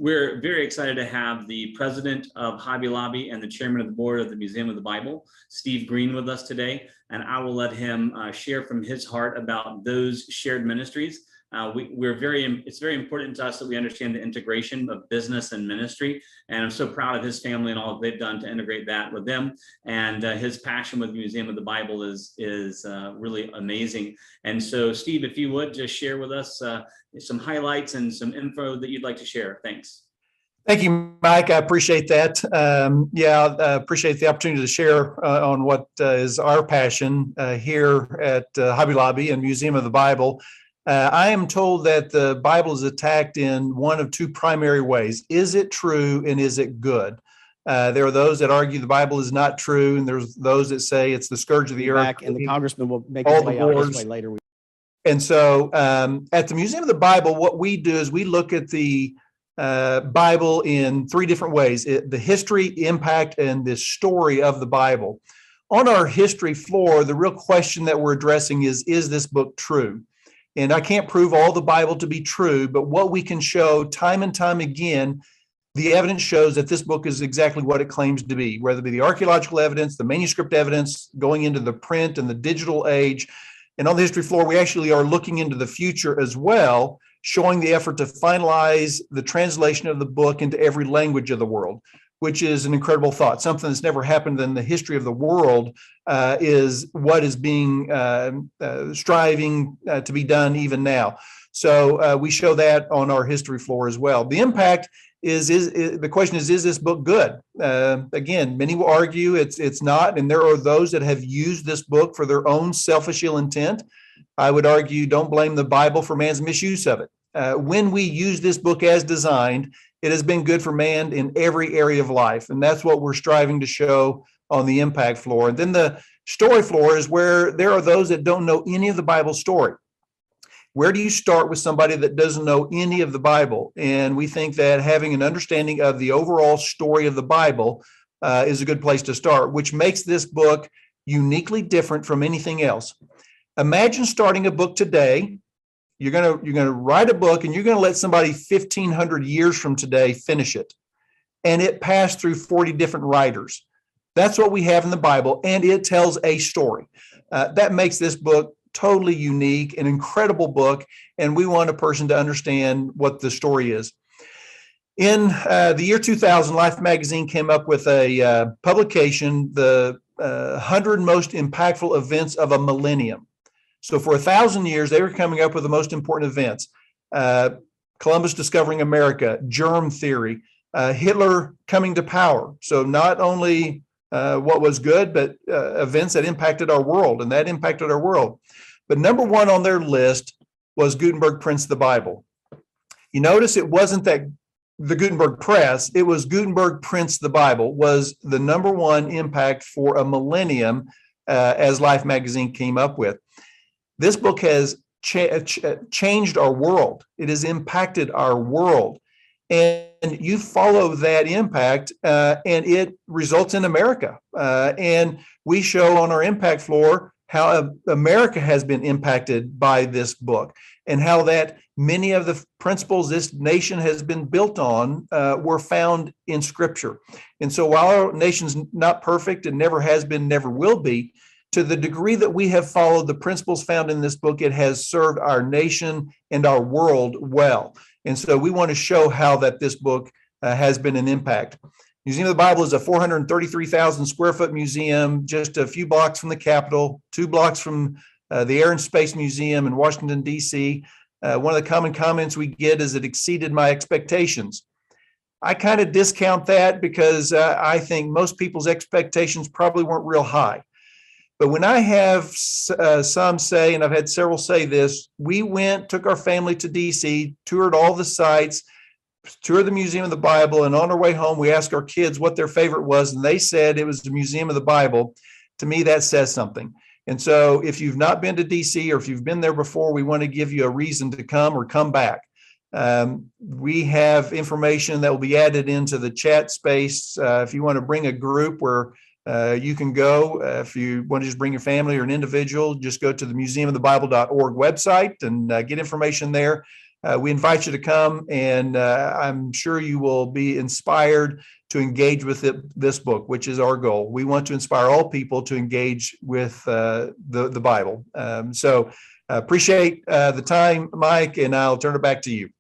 we're very excited to have the president of Hobby Lobby and the chairman of the board of the Museum of the Bible, Steve Green, with us today. And I will let him share from his heart about those shared ministries. It's very important to us that we understand the integration of business and ministry. And I'm so proud of his family and all that they've done to integrate that with them. And his passion with the Museum of the Bible is really amazing. And so, Steve, if you would just share with us some highlights and some info that you'd like to share. Thanks. Thank you, Mike. I appreciate that. I appreciate the opportunity to share on what is our passion here at Hobby Lobby and Museum of the Bible. I am told that the Bible is attacked in one of two primary ways. Is it true and is it good? There are those that argue the Bible is not true, and there's those that say it's the scourge of the earth. And the congressman will make his way out this way later. And so at the Museum of the Bible, what we do is we look at the Bible in three different ways: the history, impact, and the story of the Bible. On our history floor, the real question that we're addressing is this book true? And I can't prove all the Bible to be true, but what we can show time and time again, the evidence shows that this book is exactly what it claims to be, whether it be the archaeological evidence, the manuscript evidence, going into the print and the digital age. And on the history floor, we actually are looking into the future as well, showing the effort to finalize the translation of the book into every language of the world, which is an incredible thought. Something that's never happened in the history of the world is what is being striving to be done even now. So we show that on our history floor as well. The impact is the question is this book good? Again, many will argue it's not, and there are those that have used this book for their own selfish ill intent. I would argue don't blame the Bible for man's misuse of it. When we use this book as designed, it has been good for man in every area of life, and that's what we're striving to show on the impact floor. And then the story floor is where there are those that don't know any of the Bible story. Where do you start with somebody that doesn't know any of the Bible? And we think that having an understanding of the overall story of the Bible is a good place to start, which makes this book uniquely different from anything else. Imagine starting a book today. You're gonna write a book and you're gonna let somebody 1,500 years from today finish it, and it passed through 40 different writers. That's what we have in the Bible, and it tells a story. That makes this book totally unique, an incredible book, and we want a person to understand what the story is. In the year 2000, Life magazine came up with a publication, the 100 most impactful events of a millennium. So for 1,000 years, they were coming up with the most important events. Columbus discovering America, germ theory, Hitler coming to power. So not only what was good, but events that impacted our world, and that impacted our world. But number one on their list was Gutenberg prints the Bible. You notice it wasn't that the Gutenberg press, it was Gutenberg prints the Bible was the number one impact for a millennium as Life magazine came up with. This book has changed our world. It has impacted our world. And you follow that impact, and it results in America. And we show on our impact floor how America has been impacted by this book, and how that many of the principles this nation has been built on were found in Scripture. And so while our nation's not perfect and never has been, never will be, to the degree that we have followed the principles found in this book, it has served our nation and our world well. And so we want to show how that this book has been an impact. Museum of the Bible is a 433,000 square foot museum, just a few blocks from the Capitol, 2 blocks from the Air and Space Museum in Washington, D.C. One of the common comments we get is it exceeded my expectations. I kind of discount that because I think most people's expectations probably weren't real high. But when I have some say, and I've had several say this, we went, took our family to DC, toured all the sites, toured the Museum of the Bible, and on our way home, we asked our kids what their favorite was, and they said it was the Museum of the Bible. To me, that says something. And so if you've not been to DC, or if you've been there before, we want to give you a reason to come or come back. We have information that will be added into the chat space. If you want to bring a group where you can go, if you want to just bring your family or an individual, just go to the museumofthebible.org website and get information there. we invite you to come, and I'm sure you will be inspired to engage with this book, which is our goal. We want to inspire all people to engage with the Bible. So appreciate the time, Mike, and I'll turn it back to you.